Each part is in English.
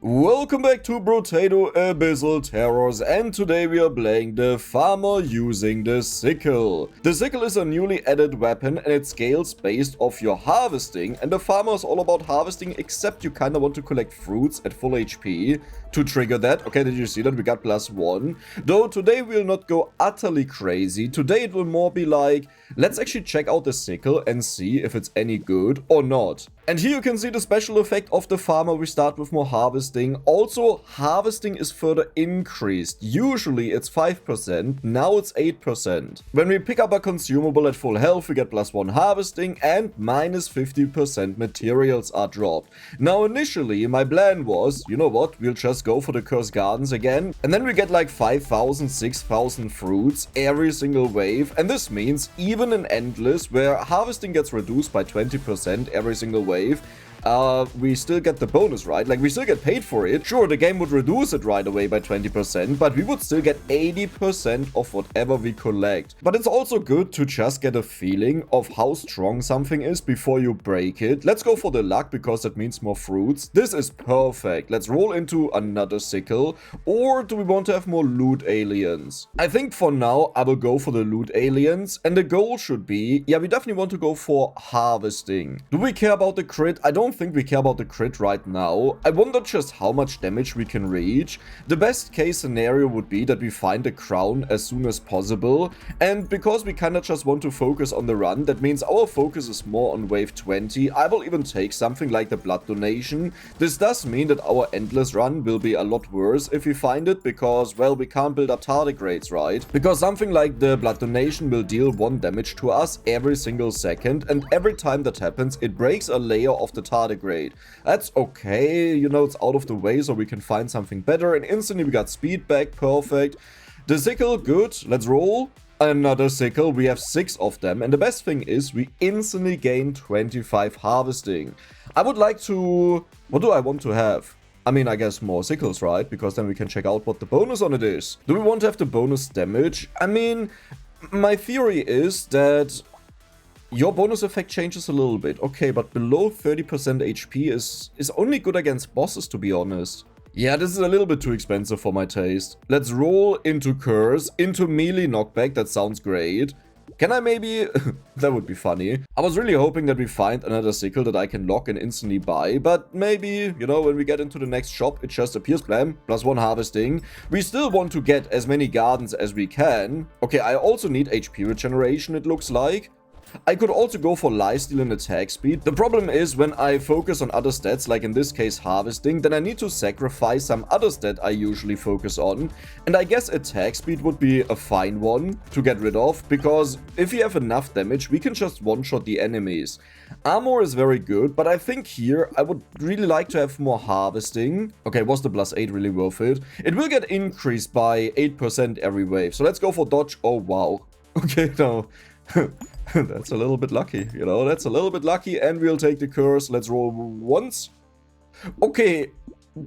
Welcome back to Brotato Abyssal Terrors, and today we are playing the farmer using the sickle. The sickle is a newly added weapon and it scales based off your harvesting, and the farmer is all about harvesting except you kinda want to collect fruits at full HP to trigger that. Okay, did you see that? We got +1. Though today we'll not go utterly crazy. Today it will more be like, let's actually check out the sickle and see if it's any good or not. And here you can see the special effect of the farmer. We start with more harvesting. Also, harvesting is further increased. Usually it's 5%, now it's 8%. When we pick up a consumable at full health, we get +1 harvesting and -50% materials are dropped. Now initially, my plan was, you know what, we'll just go for the Cursed Gardens again. And then we get like 5,000, 6,000 fruits every single wave. And this means even in Endless, where harvesting gets reduced by 20% every single wave, we still get the bonus, right? Like, we still get paid for it. Sure, the game would reduce it right away by 20%, but we would still get 80% of whatever we collect. But it's also good to just get a feeling of how strong something is before you break it. Let's go for the luck, because that means more fruits. This is perfect. Let's roll into another sickle. Or do we want to have more loot aliens? I think for now, I will go for the loot aliens. And the goal should be, yeah, we definitely want to go for harvesting. Do we care about the crit? I don't think we care about the crit right now. I wonder just how much damage we can reach. The best case scenario would be that we find a crown as soon as possible, and because we kinda just want to focus on the run, that means our focus is more on wave 20. I will even take something like the blood donation. This does mean that our endless run will be a lot worse if we find it, because, well, we can't build up tardigrades, right? Because something like the blood donation will deal 1 damage to us every single second, and every time that happens, it breaks a layer of the tardigrade. That's okay, you know, it's out of the way, so we can find something better. And instantly we got speed back, perfect. The sickle, good, let's roll. Another sickle, we have 6 of them, and the best thing is we instantly gain 25 harvesting. I would like to... what do I want to have? I mean, I guess more sickles, right? Because then we can check out what the bonus on it is. Do we want to have the bonus damage? I mean, my theory is that your bonus effect changes a little bit. Okay, but below 30% HP is only good against bosses, to be honest. Yeah, this is a little bit too expensive for my taste. Let's roll into Curse, into melee knockback. That sounds great. Can I maybe... that would be funny. I was really hoping that we find another sickle that I can lock and instantly buy, but maybe, you know, when we get into the next shop, it just appears, blam, +1 harvesting. We still want to get as many gardens as we can. Okay, I also need HP regeneration, it looks like. I could also go for lifesteal and attack speed. The problem is, when I focus on other stats, like in this case harvesting, then I need to sacrifice some other stat I usually focus on. And I guess attack speed would be a fine one to get rid of, because if we have enough damage, we can just one-shot the enemies. Armor is very good, but I think here I would really like to have more harvesting. Okay, was the +8 really worth it? It will get increased by 8% every wave, so let's go for dodge. Oh wow. Okay, no. That's a little bit lucky, you know, that's a little bit lucky, and we'll take the curse. Let's roll once. Okay,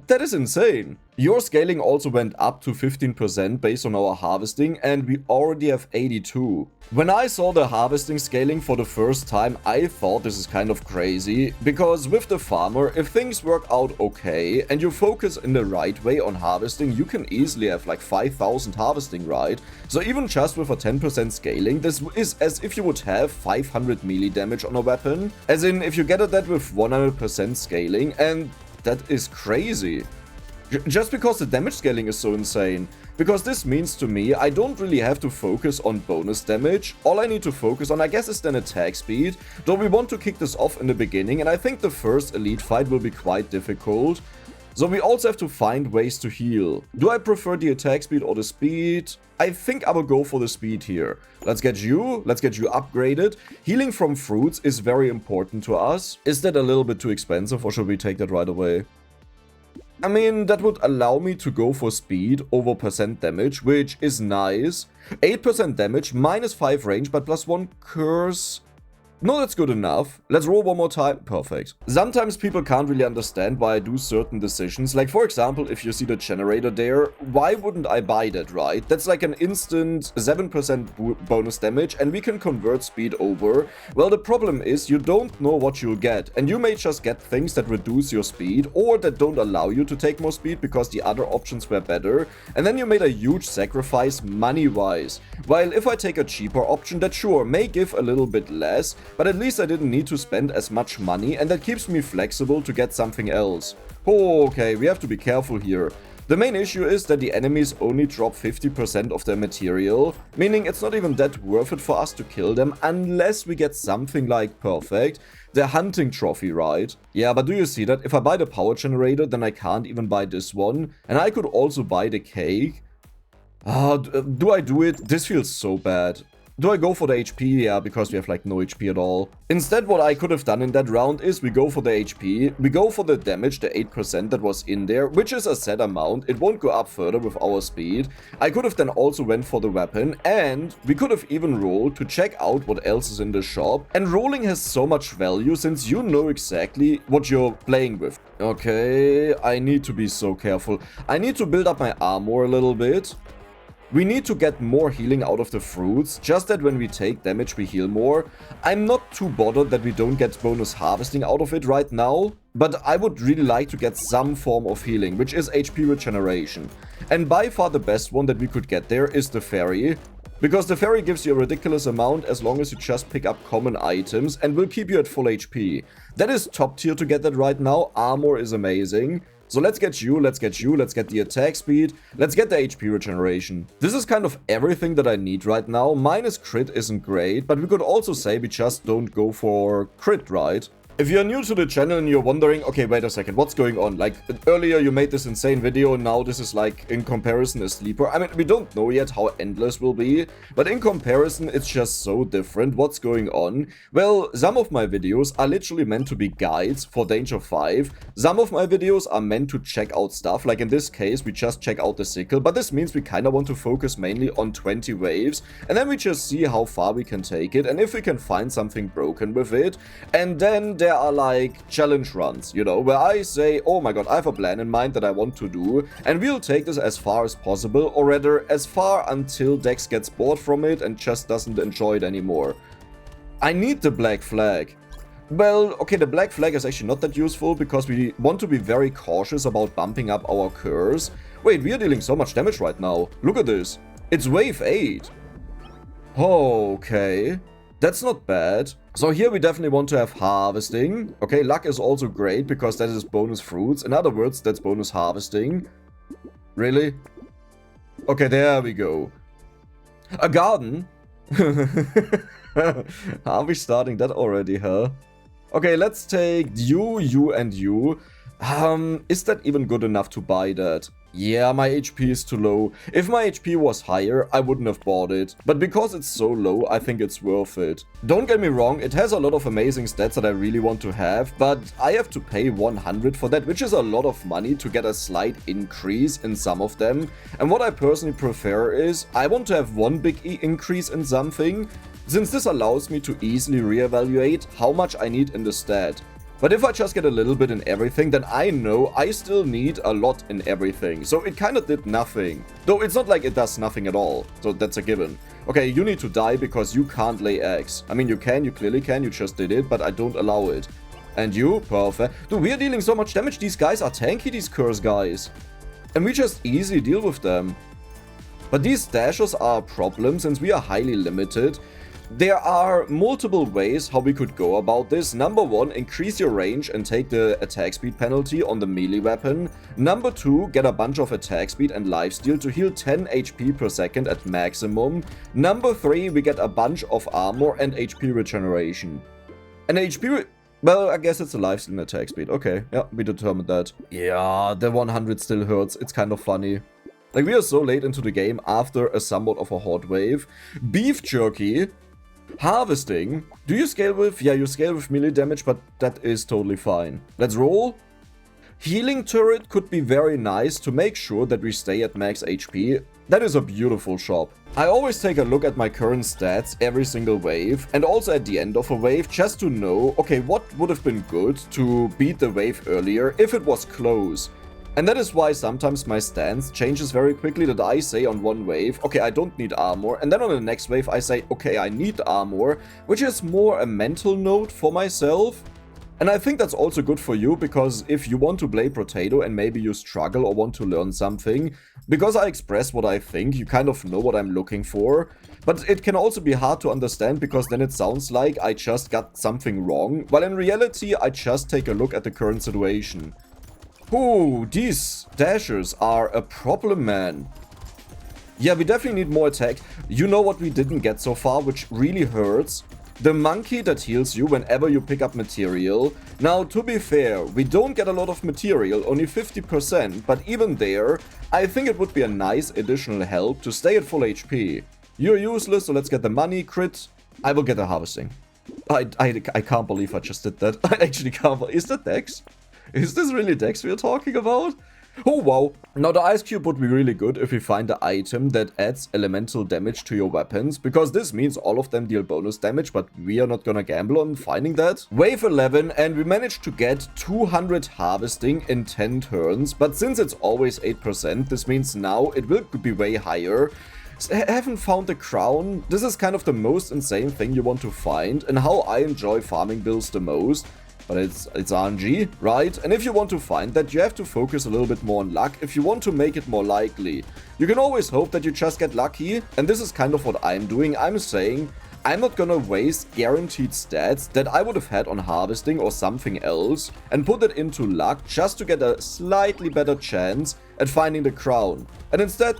that is insane. Your scaling also went up to 15% based on our harvesting, and we already have 82. When I saw the harvesting scaling for the first time, I thought this is kind of crazy, because with the farmer, if things work out okay, and you focus in the right way on harvesting, you can easily have like 5,000 harvesting, right? So even just with a 10% scaling, this is as if you would have 500 melee damage on a weapon. As in, if you get at that with 100% scaling, and that is crazy. Just because the damage scaling is so insane. Because this means to me, I don't really have to focus on bonus damage. All I need to focus on, I guess, is then attack speed. Though we want to kick this off in the beginning, and I think the first elite fight will be quite difficult. So we also have to find ways to heal. Do I prefer the attack speed or the speed? I think I will go for the speed here. Let's get you upgraded. Healing from fruits is very important to us. Is that a little bit too expensive, or should we take that right away? I mean, that would allow me to go for speed over percent damage, which is nice. 8% damage, -5 range, but +1 curse. No, that's good enough. Let's roll one more time. Perfect. Sometimes people can't really understand why I do certain decisions. Like, for example, if you see the generator there, why wouldn't I buy that, right? That's like an instant 7% bonus damage, and we can convert speed over. Well, the problem is you don't know what you'll get, and you may just get things that reduce your speed or that don't allow you to take more speed because the other options were better, and then you made a huge sacrifice money-wise. While if I take a cheaper option that sure may give a little bit less, but at least I didn't need to spend as much money, and that keeps me flexible to get something else. Oh, okay, we have to be careful here. The main issue is that the enemies only drop 50% of their material, meaning it's not even that worth it for us to kill them unless we get something like perfect, the hunting trophy, right? Yeah, but do you see that? If I buy the power generator, then I can't even buy this one, and I could also buy the cake. Do I do it? This feels so bad. Do I go for the HP? Yeah, because we have like no HP at all. Instead, what I could have done in that round is we go for the HP, we go for the damage, the 8% that was in there, which is a set amount. It won't go up further with our speed. I could have then also went for the weapon, and we could have even rolled to check out what else is in the shop. And rolling has so much value since you know exactly what you're playing with. Okay, I need to be so careful. I need to build up my armor a little bit. We need to get more healing out of the fruits, just that when we take damage we heal more. I'm not too bothered that we don't get bonus harvesting out of it right now, but I would really like to get some form of healing, which is HP regeneration. And by far the best one that we could get there is the fairy, because the fairy gives you a ridiculous amount as long as you just pick up common items and will keep you at full HP. That is top tier to get that right now. Armor is amazing. So let's get you, let's get you, let's get the attack speed, let's get the HP regeneration. This is kind of everything that I need right now. Minus crit isn't great, but we could also say we just don't go for crit, right? If you're new to the channel and you're wondering, okay, wait a second, what's going on? Like, earlier you made this insane video, and now this is like, in comparison, a sleeper. I mean, we don't know yet how endless will be, but in comparison, it's just so different. What's going on? Well, some of my videos are literally meant to be guides for Danger 5. Some of my videos are meant to check out stuff, like in this case, we just check out the sickle, but this means we kind of want to focus mainly on 20 waves, and then we just see how far we can take it, and if we can find something broken with it, and then there are like challenge runs, you know, where I say, oh my god, I have a plan in mind that I want to do, and we'll take this as far as possible, or rather as far until Dex gets bored from it and just doesn't enjoy it anymore. I need the black flag. Well, okay, the black flag is actually not that useful because we want to be very cautious about bumping up our curse. Wait, we are dealing so much damage right now. Look at this. It's wave 8. Okay. That's not bad. So here we definitely want to have harvesting. Okay, luck is also great because that is bonus fruits. In other words, that's bonus harvesting. Really? Okay, there we go. A garden? Are we starting that already, huh? Okay, let's take you, you, and you. Is that even good enough to buy that? Yeah, my HP is too low. If my HP was higher, I wouldn't have bought it. But because it's so low, I think it's worth it. Don't get me wrong, it has a lot of amazing stats that I really want to have, but I have to pay 100 for that, which is a lot of money to get a slight increase in some of them. And what I personally prefer is, I want to have one big increase in something, since this allows me to easily reevaluate how much I need in the stat. But if I just get a little bit in everything, then I know I still need a lot in everything. So it kind of did nothing. Though it's not like it does nothing at all. So that's a given. Okay, you need to die because you can't lay eggs. I mean, you can, you clearly can, you just did it, but I don't allow it. And you, perfect. Dude, we are dealing so much damage. These guys are tanky, these curse guys. And we just easily deal with them. But these dashes are a problem since we are highly limited. There are multiple ways how we could go about this. Number 1, increase your range and take the attack speed penalty on the melee weapon. Number 2, get a bunch of attack speed and lifesteal to heal 10 HP per second at maximum. Number 3, we get a bunch of armor and HP regeneration. And well, I guess it's a lifesteal and attack speed. Okay, yeah, we determined that. Yeah, the 100 still hurts. It's kind of funny. Like, we are so late into the game after a somewhat of a hot wave. Beef jerky. Harvesting. Do you scale with? Yeah, you scale with melee damage, but that is totally fine. Let's roll. Healing turret could be very nice to make sure that we stay at max HP. That is a beautiful shop. I always take a look at my current stats every single wave, and also at the end of a wave, just to know, okay, what would have been good to beat the wave earlier if it was close. And that is why sometimes my stance changes very quickly, that I say on one wave, okay, I don't need armor, and then on the next wave I say, okay, I need armor, which is more a mental note for myself. And I think that's also good for you, because if you want to play Brotato and maybe you struggle or want to learn something, because I express what I think, you kind of know what I'm looking for. But it can also be hard to understand, because then it sounds like I just got something wrong, while in reality I just take a look at the current situation. Ooh, these dashers are a problem, man. Yeah, we definitely need more attack. You know what we didn't get so far, which really hurts? The monkey that heals you whenever you pick up material. Now, to be fair, we don't get a lot of material, only 50%, but even there, I think it would be a nice additional help to stay at full HP. You're useless, so let's get the money, crit. I will get the harvesting. I can't believe I just did that. I actually can't. Is that Dex? Is this really Dex we're talking about? Oh wow. Now the ice cube would be really good if we find the item that adds elemental damage to your weapons, because this means all of them deal bonus damage, but we are not gonna gamble on finding that. Wave 11, and we managed to get 200 harvesting in 10 turns, but since it's always 8%, this means now it will be way higher. Haven't found the crown. This is kind of the most insane thing you want to find, and how I enjoy farming builds the most. But it's RNG, right? And if you want to find that, you have to focus a little bit more on luck if you want to make it more likely. You can always hope that you just get lucky, and this is kind of what I'm doing. I'm saying I'm not gonna waste guaranteed stats that I would have had on harvesting or something else and put it into luck just to get a slightly better chance at finding the crown. And instead,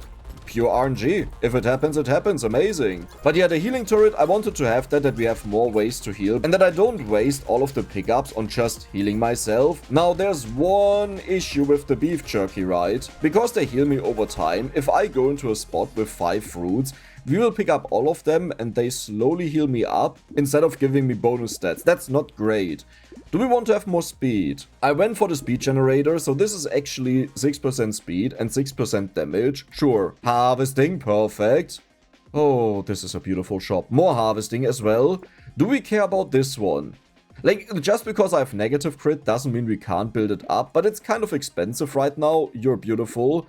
pure RNG. If it happens, amazing. But yeah, the healing turret, I wanted to have that we have more ways to heal and that I don't waste all of the pickups on just healing myself. Now, there's one issue with the beef jerky, right? Because they heal me over time, if I go into a spot with 5 fruits, we will pick up all of them and they slowly heal me up instead of giving me bonus stats. That's not great. Do we want to have more speed? I went for the speed generator, so this is actually 6% speed and 6% damage. Sure. Harvesting, perfect. Oh, this is a beautiful shop. More harvesting as well. Do we care about this one? Like, just because I have negative crit doesn't mean we can't build it up, but it's kind of expensive right now. You're beautiful.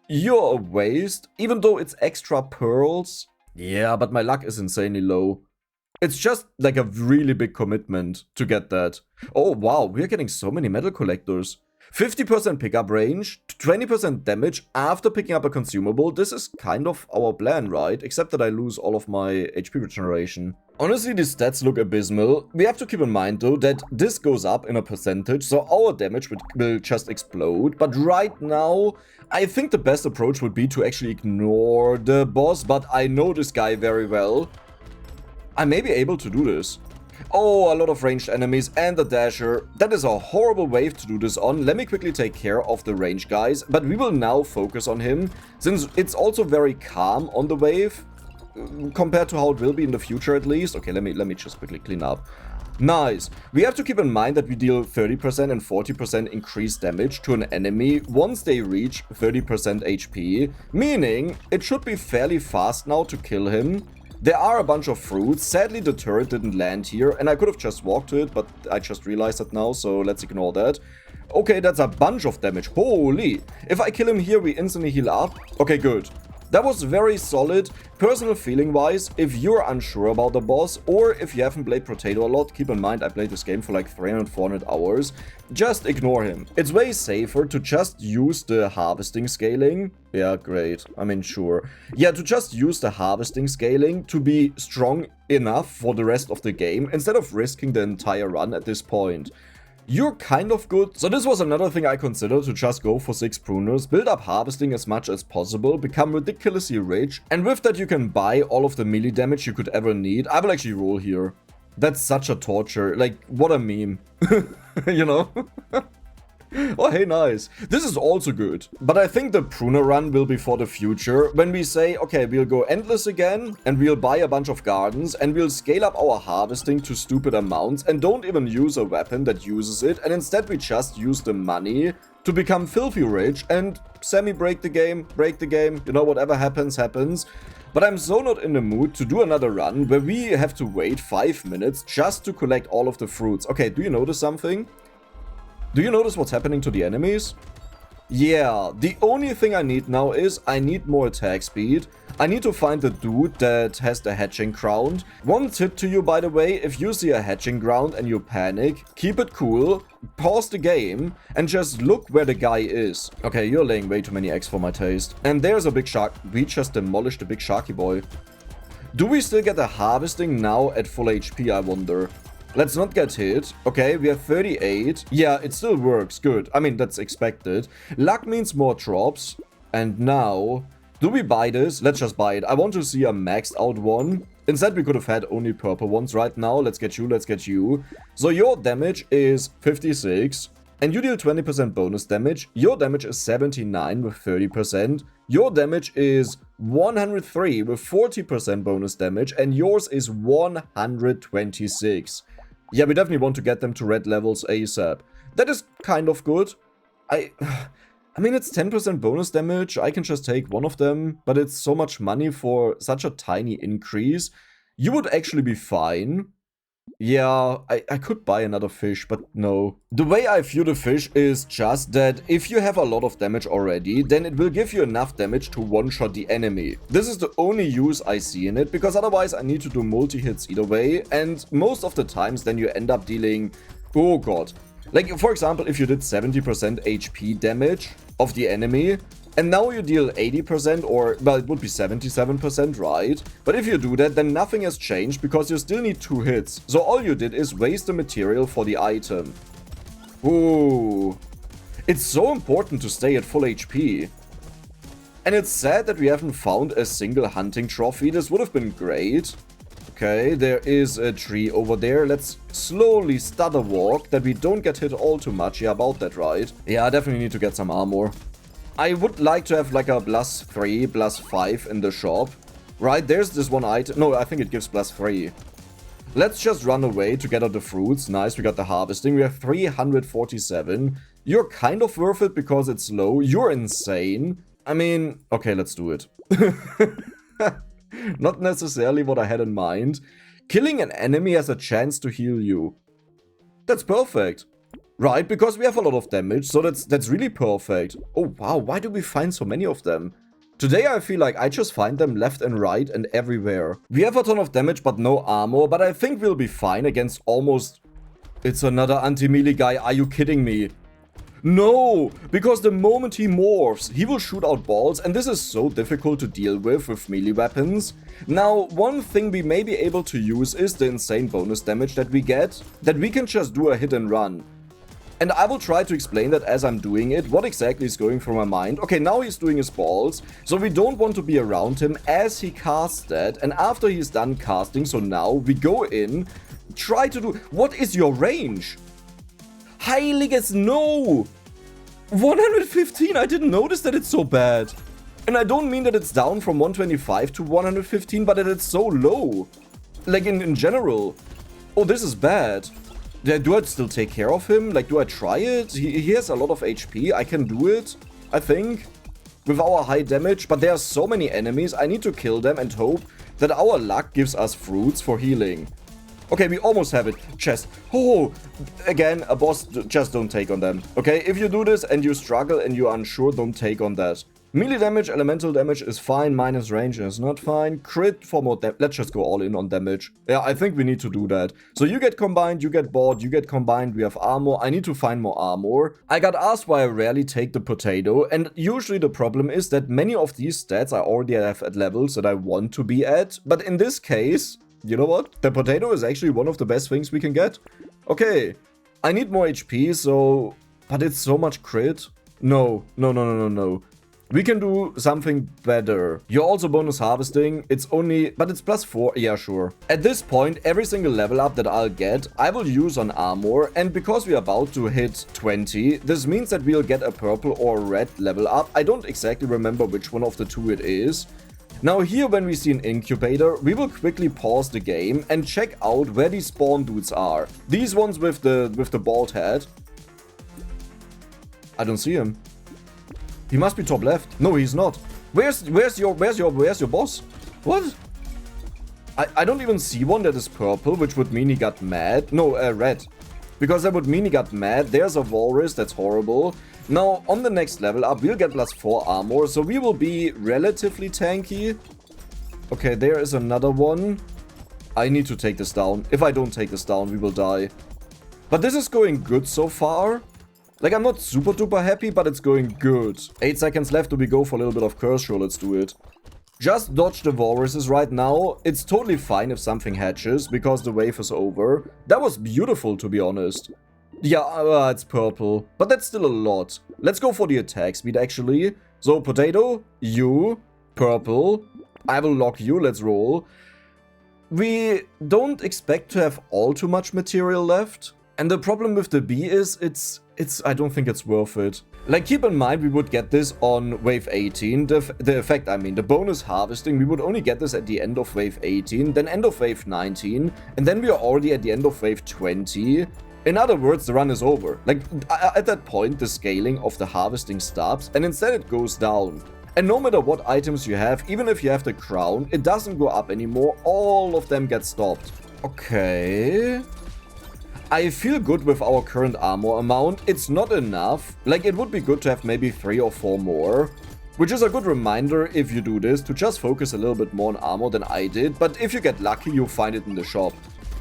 You're a waste, even though it's extra pearls. Yeah, but my luck is insanely low. It's just like a really big commitment to get that. Oh wow, we're getting so many metal collectors. 50% pickup range, 20% damage after picking up a consumable. This is kind of our plan, right? Except that I lose all of my HP regeneration. Honestly, these stats look abysmal. We have to keep in mind though that this goes up in a percentage, so our damage will just explode. But right now, I think the best approach would be to actually ignore the boss, but I know this guy very well. I may be able to do this. Oh, a lot of ranged enemies and the dasher. That is a horrible wave to do this on. Let me quickly take care of the range guys, but we will now focus on him, since it's also very calm on the wave, compared to how it will be in the future at least. Okay, let me just quickly clean up. Nice. We have to keep in mind that we deal 30% and 40% increased damage to an enemy once they reach 30% HP, meaning it should be fairly fast now to kill him. There are a bunch of fruits. Sadly, the turret didn't land here, and I could have just walked to it, but I just realized that now, so let's ignore that. Okay, that's a bunch of damage. Holy! If I kill him here, we instantly heal up. Okay, good. That was very solid. Personal feeling-wise, if you're unsure about the boss, or if you haven't played Brotato a lot, keep in mind I played this game for like 300-400 hours, just ignore him. It's way safer to just use the harvesting scaling. Yeah, great. I mean, sure. Yeah, to just use the harvesting scaling to be strong enough for the rest of the game, instead of risking the entire run at this point. You're kind of good. So this was another thing I considered, to just go for 6 pruners, build up harvesting as much as possible, become ridiculously rich, and with that you can buy all of the melee damage you could ever need. I will actually roll here. That's such a torture. Like, what a meme. You know? Oh, hey, nice. This is also good. But I think the pruner run will be for the future, when we say, okay, we'll go endless again, and we'll buy a bunch of gardens, and we'll scale up our harvesting to stupid amounts, and don't even use a weapon that uses it, and instead we just use the money to become filthy rich, and semi-break the game, you know, whatever happens, happens. But I'm so not in the mood to do another run, where we have to wait 5 minutes just to collect all of the fruits. Okay, do you notice something? Do you notice what's happening to the enemies? Yeah, the only thing I need now is I need more attack speed. I need to find the dude that has the hatching ground. One tip to you, by the way, if you see a hatching ground and you panic, keep it cool, pause the game, and just look where the guy is. Okay, you're laying way too many eggs for my taste. And there's a big shark. We just demolished the big sharky boy. Do we still get the harvesting now at full HP, I wonder? Let's not get hit. Okay, we have 38. Yeah, it still works. Good. I mean, that's expected. Luck means more drops. And now, do we buy this? Let's just buy it. I want to see a maxed out one. Instead, we could have had only purple ones right now. Let's get you. Let's get you. So your damage is 56. And you deal 20% bonus damage. Your damage is 79 with 30%. Your damage is 103 with 40% bonus damage. And yours is 126. Yeah, we definitely want to get them to red levels ASAP. That is kind of good. I mean, it's 10% bonus damage. I can just take one of them, but it's so much money for such a tiny increase. You would actually be fine. Yeah, I could buy another fish, but no. The way I view the fish is just that if you have a lot of damage already, then it will give you enough damage to one-shot the enemy. This is the only use I see in it, because otherwise I need to do multi-hits either way, and most of the times then you end up dealing... Oh god. Like, for example, if you did 70% HP damage of the enemy, and now you deal 80% or, well, it would be 77%, right? But if you do that, then nothing has changed because you still need 2 hits. So all you did is waste the material for the item. Ooh. It's so important to stay at full HP. And it's sad that we haven't found a single hunting trophy. This would have been great. Okay, there is a tree over there. Let's slowly stutter walk that we don't get hit all too much. Yeah, about that, right? Yeah, I definitely need to get some armor. I would like to have like a +3, +5 in the shop. Right, there's this one item. No, I think it gives +3. Let's just run away to get out the fruits. Nice, we got the harvesting. We have 347. You're kind of worth it because it's low. You're insane. I mean, okay, let's do it. Not necessarily what I had in mind. Killing an enemy has a chance to heal you. That's perfect. Right, because we have a lot of damage, so that's really perfect. Oh wow, why do we find so many of them? Today I feel like I just find them left and right and everywhere. We have a ton of damage but no armor, but I think we'll be fine against almost... It's another anti-melee guy, are you kidding me? No, because the moment he morphs, he will shoot out balls, and this is so difficult to deal with melee weapons. Now, one thing we may be able to use is the insane bonus damage that we get, that we can just do a hit and run. And I will try to explain that as I'm doing it, what exactly is going through my mind. Okay, now he's doing his balls, so we don't want to be around him as he casts that, and after he's done casting, so now we go in, try to do... What is your range? Heiliges, no! 115, I didn't notice that it's so bad. And I don't mean that it's down from 125 to 115, but that it's so low. Like in general. Oh, this is bad. Do I still take care of him? Like, do I try it? He has a lot of HP. I can do it, I think, with our high damage. But there are so many enemies. I need to kill them and hope that our luck gives us fruits for healing. Okay, we almost have it. Chest. Oh, again, a boss. Just don't take on them. Okay, if you do this and you struggle and you're unsure, don't take on that. Melee damage, elemental damage is fine, minus range is not fine. Crit for more damage. Let's just go all in on damage. Yeah, I think we need to do that. So you get combined, you get bored, you get combined, we have armor. I need to find more armor. I got asked why I rarely take the potato, and usually the problem is that many of these stats I already have at levels that I want to be at. But in this case, you know what? The potato is actually one of the best things we can get. Okay, I need more HP, so... But it's so much crit. No. We can do something better. You're also bonus harvesting. It's only, but it's +4. Yeah, sure. At this point, every single level up that I'll get, I will use on armor. And because we're about to hit 20, this means that we'll get a purple or red level up. I don't exactly remember which one of the two it is. Now here, when we see an incubator, we will quickly pause the game and check out where these spawn dudes are. These ones with the bald head. I don't see him. He must be top left. No, he's not. Where's your boss? What? I don't even see one that is purple, which would mean he got mad. No, red. Because that would mean he got mad. There's a walrus, that's horrible. Now, on the next level up, we'll get +4 armor, so we will be relatively tanky. Okay, there is another one. I need to take this down. If I don't take this down, we will die. But this is going good so far. Like, I'm not super duper happy, but it's going good. 8 seconds left. Do we go for a little bit of curse? Sure, let's do it. Just dodge the walruses right now. It's totally fine if something hatches, because the wave is over. That was beautiful, to be honest. Yeah, it's purple. But that's still a lot. Let's go for the attack speed, actually. So, potato, you, purple. I will lock you. Let's roll. We don't expect to have all too much material left. And the problem with the bee is, I don't think it's worth it. Like, keep in mind, we would get this on wave 18. The effect, I mean, the bonus harvesting, we would only get this at the end of wave 18, then end of wave 19, and then we are already at the end of wave 20. In other words, the run is over. Like, at that point, the scaling of the harvesting stops, and instead it goes down. And no matter what items you have, even if you have the crown, it doesn't go up anymore. All of them get stopped. Okay. I feel good with our current armor amount. It's not enough. Like, it would be good to have maybe 3 or 4 more. Which is a good reminder, if you do this, to just focus a little bit more on armor than I did. But if you get lucky, you'll find it in the shop.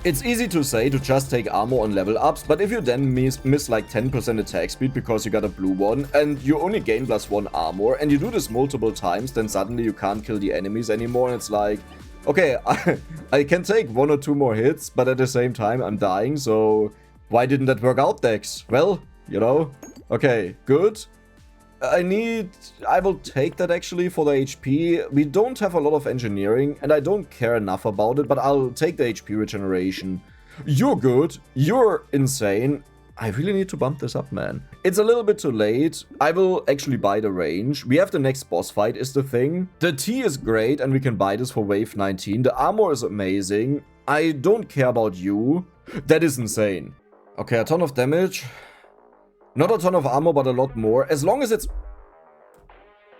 It's easy to say to just take armor on level ups, but if you then miss like 10% attack speed because you got a blue one, and you only gain +1 armor, and you do this multiple times, then suddenly you can't kill the enemies anymore, and it's like... Okay, I can take 1 or 2 more hits, but at the same time, I'm dying, so... Why didn't that work out, Dex? Well, you know. Okay, good. I will take that actually for the HP. We don't have a lot of engineering, and I don't care enough about it, but I'll take the HP regeneration. You're good. You're insane. I really need to bump this up, man. It's a little bit too late. I will actually buy the range. We have the next boss fight is the thing. The T is great and we can buy this for wave 19. The armor is amazing. I don't care about you. That is insane. Okay, a ton of damage. Not a ton of armor, but a lot more. As long as it's...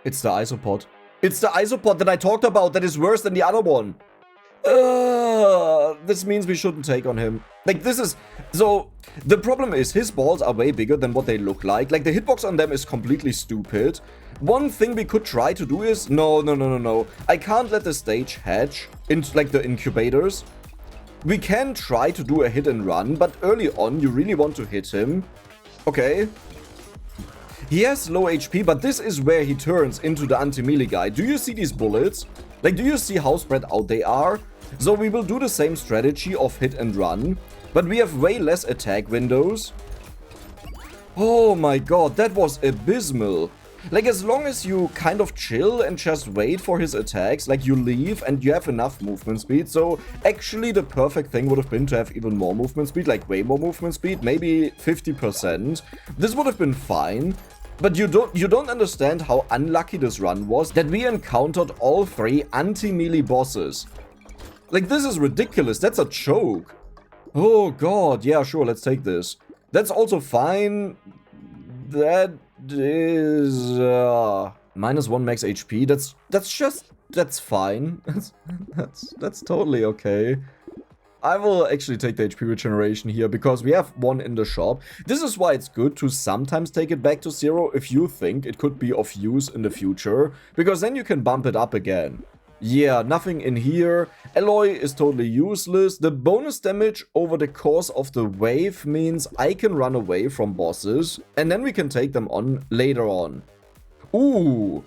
It's the isopod. It's the isopod that I talked about that is worse than the other one. This means we shouldn't take on him. Like, this is... So, the problem is, his balls are way bigger than what they look like. Like, the hitbox on them is completely stupid. One thing we could try to do is... No. I can't let the stage hatch into, like, the incubators. We can try to do a hit and run, but early on, you really want to hit him. Okay. He has low HP, but this is where he turns into the anti-melee guy. Do you see these bullets? Like, do you see how spread out they are? So we will do the same strategy of hit and run, but we have way less attack windows. Oh my god, that was abysmal. Like, as long as you kind of chill and just wait for his attacks, like you leave and you have enough movement speed. So actually the perfect thing would have been to have even more movement speed, like way more movement speed, maybe 50%. This would have been fine. But you don't understand how unlucky this run was, that we encountered all 3 anti-melee bosses. Like, this is ridiculous. That's a joke. Oh god, yeah, sure, let's take this. That's also fine. That is... -1 max HP. That's fine. That's totally okay. I will actually take the HP regeneration here, because we have 1 in the shop. This is why it's good to sometimes take it back to 0 if you think it could be of use in the future, because then you can bump it up again. Yeah, nothing in here. Alloy is totally useless. The bonus damage over the course of the wave means I can run away from bosses, and then we can take them on later on. Ooh,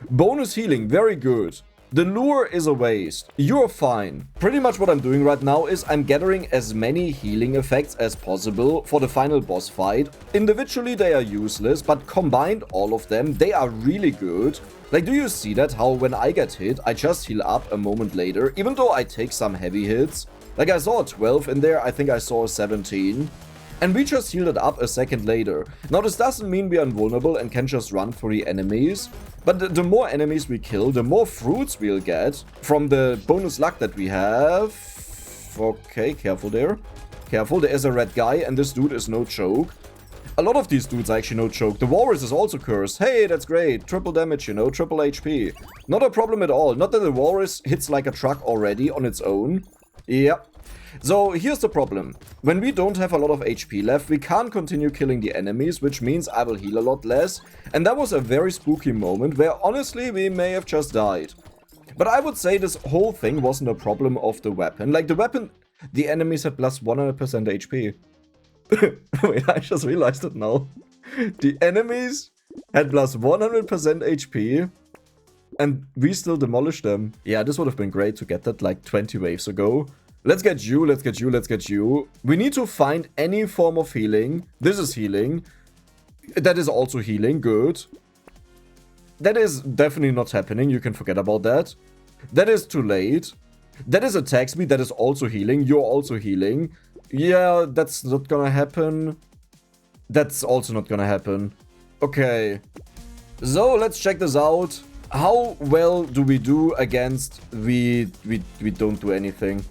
bonus healing, very good. The lure is a waste. You're fine. Pretty much what I'm doing right now is I'm gathering as many healing effects as possible for the final boss fight. Individually they are useless, but combined all of them, they are really good. Like, do you see that? How when I get hit, I just heal up a moment later, even though I take some heavy hits. Like, I saw a 12 in there, I think I saw a 17. And we just healed it up a second later. Now, this doesn't mean we are invulnerable and can just run through the enemies. But the more enemies we kill, the more fruits we'll get from the bonus luck that we have. Okay, careful there. Careful, there is a red guy and this dude is no joke. A lot of these dudes are actually no joke. The walrus is also cursed. Hey, that's great. Triple damage, you know, triple HP. Not a problem at all. Not that the walrus hits like a truck already on its own. Yep. So here's the problem. When we don't have a lot of HP left, we can't continue killing the enemies, which means I will heal a lot less. And that was a very spooky moment where honestly we may have just died. But I would say this whole thing wasn't a problem of the weapon. Like the weapon, the enemies had plus 100% HP. Wait, I just realized it now. The enemies had plus 100% HP. And we still demolished them. Yeah, this would have been great to get that like 20 waves ago. Let's get you, let's get you, let's get you. We need to find any form of healing. This is healing. That is also healing, good. That is definitely not happening, you can forget about that. That is too late. That is attack speed, that is also healing. You're also healing. Yeah, that's not gonna happen. That's also not gonna happen. Okay. So, let's check this out. How well do we do against we don't do anything?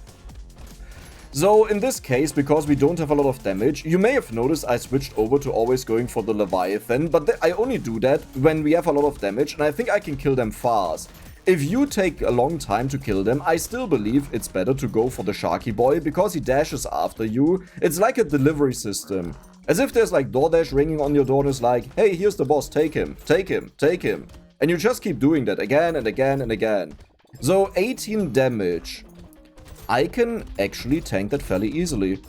So in this case, because we don't have a lot of damage, you may have noticed I switched over to always going for the Leviathan, but I only do that when we have a lot of damage and I think I can kill them fast. If you take a long time to kill them, I still believe it's better to go for the Sharky Boy because he dashes after you. It's like a delivery system. As if there's like DoorDash ringing on your door and is like, hey, here's the boss, take him, take him, take him. And you just keep doing that again and again and again. So 18 damage. I can actually tank that fairly easily.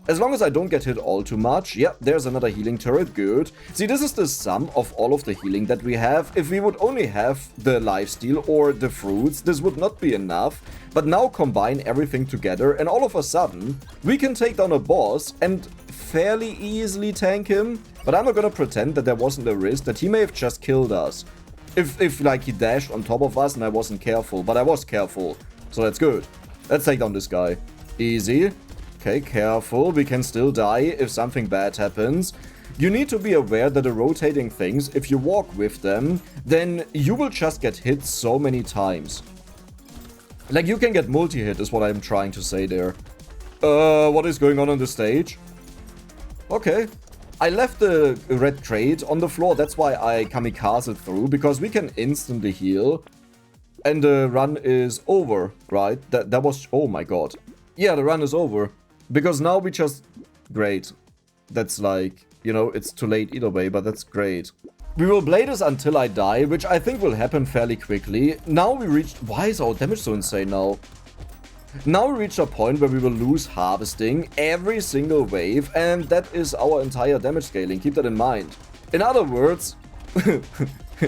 As long as I don't get hit all too much. Yeah, there's another healing turret, good. See, this is the sum of all of the healing that we have. If we would only have the lifesteal or the fruits, this would not be enough. But now combine everything together and all of a sudden, we can take down a boss and fairly easily tank him. But I'm not gonna pretend that there wasn't a risk that he may have just killed us. If like he dashed on top of us and I wasn't careful, but I was careful. So that's good. Let's take down this guy. Easy. Okay, careful. We can still die if something bad happens. You need to be aware that the rotating things, if you walk with them, then you will just get hit so many times. Like, you can get multi-hit is what I'm trying to say there. What is going on the stage? Okay. I left the red crate on the floor. That's why I kamikaze through, because we can instantly heal. And the run is over, right? That was... Oh my god. Yeah, the run is over. Because now we just... Great. That's like... You know, it's too late either way, but that's great. We will play this until I die, which I think will happen fairly quickly. Now we reached... Why is our damage so insane now? Now we reach a point where we will lose harvesting every single wave, and that is our entire damage scaling. Keep that in mind. In other words...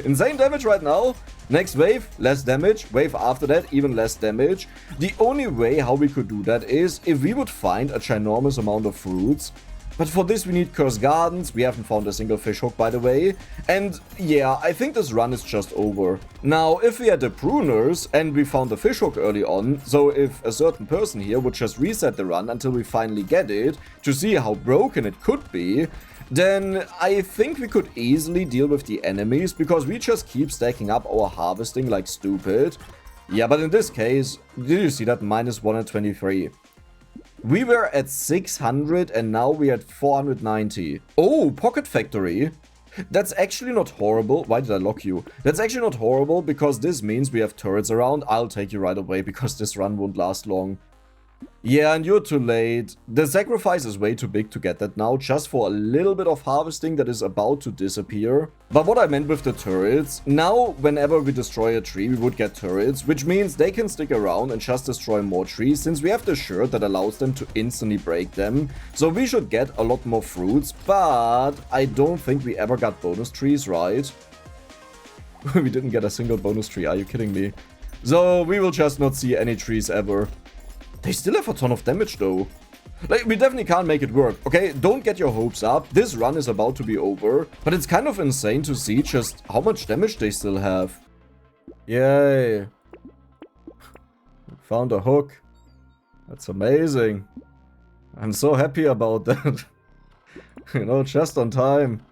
insane damage right now. Next wave, less damage. Wave after that, even less damage. The only way how we could do that is if we would find a ginormous amount of fruits. But for this we need Cursed Gardens. We haven't found a single fishhook, by the way. And yeah, I think this run is just over. Now, if we had the pruners and we found the fishhook early on, so if a certain person here would just reset the run until we finally get it, to see how broken it could be, then I think we could easily deal with the enemies, because we just keep stacking up our harvesting like stupid. Yeah, but in this case, did you see that? Minus 123. We were at 600 and now we're at 490. Oh, Pocket Factory. That's actually not horrible. Why did I lock you? That's actually not horrible, because this means we have turrets around. I'll take you right away, because this run won't last long. Yeah, and you're too late. The sacrifice is way too big to get that now, just for a little bit of harvesting that is about to disappear. But what I meant with the turrets, now whenever we destroy a tree, we would get turrets, which means they can stick around and just destroy more trees, since we have the shirt that allows them to instantly break them. So we should get a lot more fruits, but I don't think we ever got bonus trees, right? We didn't get a single bonus tree, are you kidding me? So we will just not see any trees ever. They still have a ton of damage though. Like, we definitely can't make it work, okay? Don't get your hopes up. This run is about to be over. But it's kind of insane to see just how much damage they still have. Yay. Found a hook. That's amazing. I'm so happy about that. You know, just on time.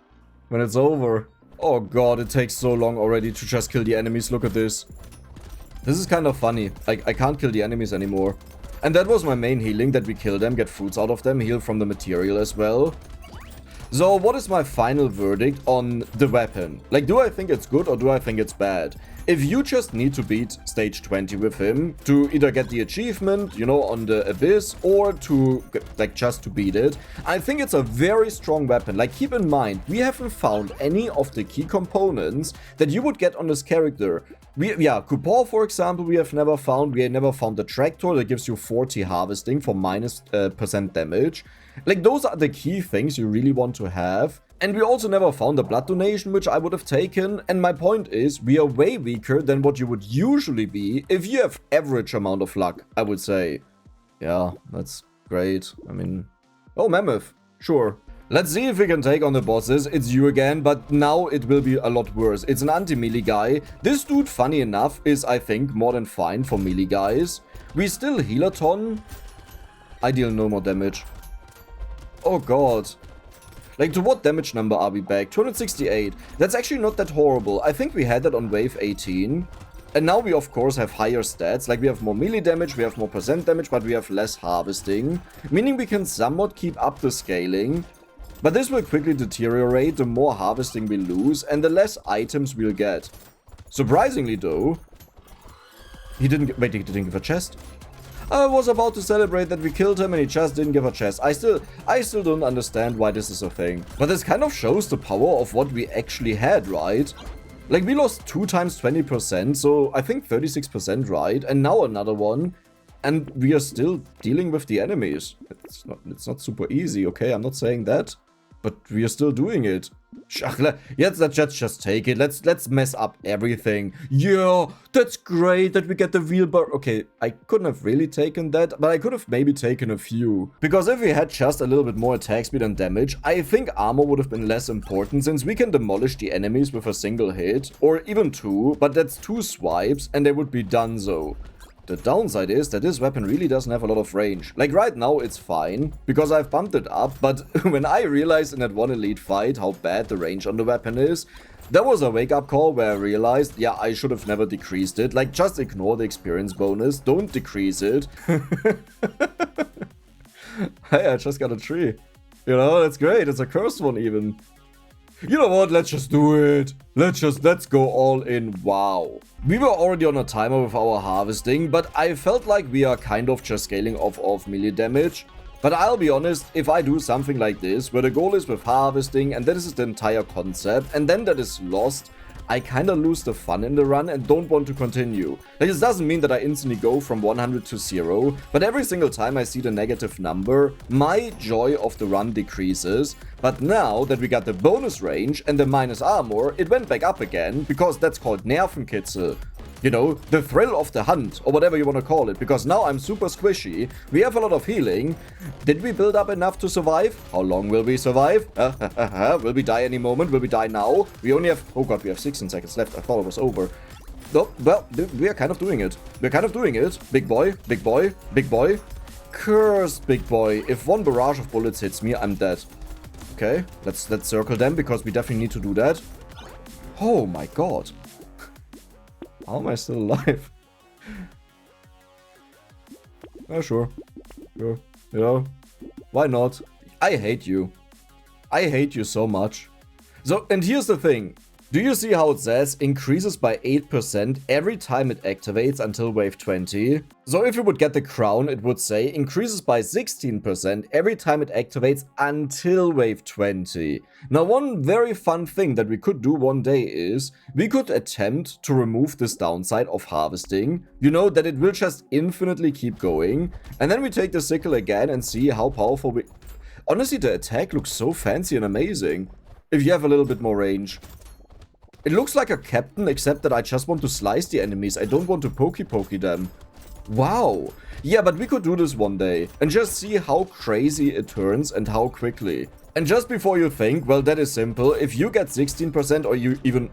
When it's over. Oh god, it takes so long already to just kill the enemies. Look at this. This is kind of funny. I can't kill the enemies anymore. And that was my main healing, that we kill them, get fruits out of them, heal from the material as well. So what is my final verdict on the weapon? Like, do I think it's good or do I think it's bad? If you just need to beat stage 20 with him to either get the achievement, you know, on the Abyss, or to, like, just to beat it, I think it's a very strong weapon. Like, keep in mind, we haven't found any of the key components that you would get on this character. Yeah, Coupon, for example, we have never found. We have never found the Tractor that gives you 40 harvesting for minus % damage. Like, those are the key things you really want to have. And we also never found a blood donation, which I would have taken. And my point is, we are way weaker than what you would usually be if you have average amount of luck, I would say. Yeah, that's great. I mean... Oh, Mammoth. Sure. Let's see if we can take on the bosses. It's you again, but now it will be a lot worse. It's an anti-melee guy. This dude, funny enough, is, I think, more than fine for melee guys. We still heal a ton. I deal no more damage. Oh god. Like, to what damage number are we back? 268. That's actually not that horrible. I think we had that on wave 18. And now we, of course, have higher stats. Like, we have more melee damage, we have more % damage, but we have less harvesting. Meaning we can somewhat keep up the scaling. But this will quickly deteriorate the more harvesting we lose and the less items we'll get. Surprisingly though, he didn't give a chest. I was about to celebrate that we killed him and he just didn't give a chest. I still don't understand why this is a thing. But this kind of shows the power of what we actually had, right? Like, we lost 2 times 20%, so I think 36%, right? And now another one. And we are still dealing with the enemies. It's not super easy, okay? I'm not saying that. But we are still doing it. Let's just take it. Let's mess up everything. Yeah, that's great that we get the wheelbarrow. Okay, I couldn't have really taken that, but I could have maybe taken a few. Because if we had just a little bit more attack speed and damage, I think armor would have been less important, since we can demolish the enemies with a single hit, or even 2, but that's 2 swipes and they would be done so. The downside is that this weapon really doesn't have a lot of range. Like, right now it's fine, because I've bumped it up, but when I realized in that one elite fight how bad the range on the weapon is, that was a wake-up call where I realized, yeah, I should have never decreased it. Like, just ignore the experience bonus, don't decrease it. Hey, I just got a tree. You know, that's great, it's a cursed one even. You know what, let's just do it. Let's go all in. Wow. We were already on a timer with our harvesting, but I felt like we are kind of just scaling off melee damage. But I'll be honest, if I do something like this, where the goal is with harvesting, and this is the entire concept, and then that is lost, I kinda lose the fun in the run and don't want to continue. Like, this doesn't mean that I instantly go from 100 to 0, but every single time I see the negative number, my joy of the run decreases. But now that we got the bonus range and the minus armor, it went back up again, because that's called Nervenkitzel. You know, the thrill of the hunt, or whatever you want to call it, because now I'm super squishy, we have a lot of healing. Did we build up enough to survive? How long will we survive? Will we die any moment? Will we die now? We only have, oh god, we have 16 seconds left, I thought it was over. No, well, we are kind of doing it. We're kind of doing it. Big boy, big boy, big boy. Cursed big boy. If one barrage of bullets hits me, I'm dead. Okay, let's circle them, because we definitely need to do that. Oh my god. How am I still alive? Oh, sure. Sure. You know, why not? I hate you. I hate you so much. So, and here's the thing. Do you see how it says increases by 8% every time it activates until wave 20? So if you would get the crown, it would say increases by 16% every time it activates until wave 20. Now, one very fun thing that we could do one day is we could attempt to remove this downside of harvesting. You know, that it will just infinitely keep going. And then we take the sickle again and see how powerful we... Honestly, the attack looks so fancy and amazing if you have a little bit more range. It looks like a captain, except that I just want to slice the enemies. I don't want to pokey them. Wow. Yeah, but we could do this one day and just see how crazy it turns and how quickly. And just before you think, well, that is simple. If you get 16% or you even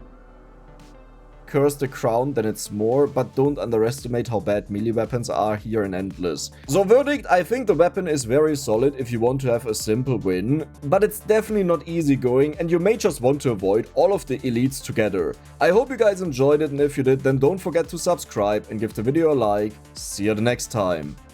curse the crown, then it's more, but don't underestimate how bad melee weapons are here in Endless. So verdict, I think the weapon is very solid if you want to have a simple win, but it's definitely not easy going and you may just want to avoid all of the elites together. I hope you guys enjoyed it, and if you did, then don't forget to subscribe and give the video a like. See you the next time.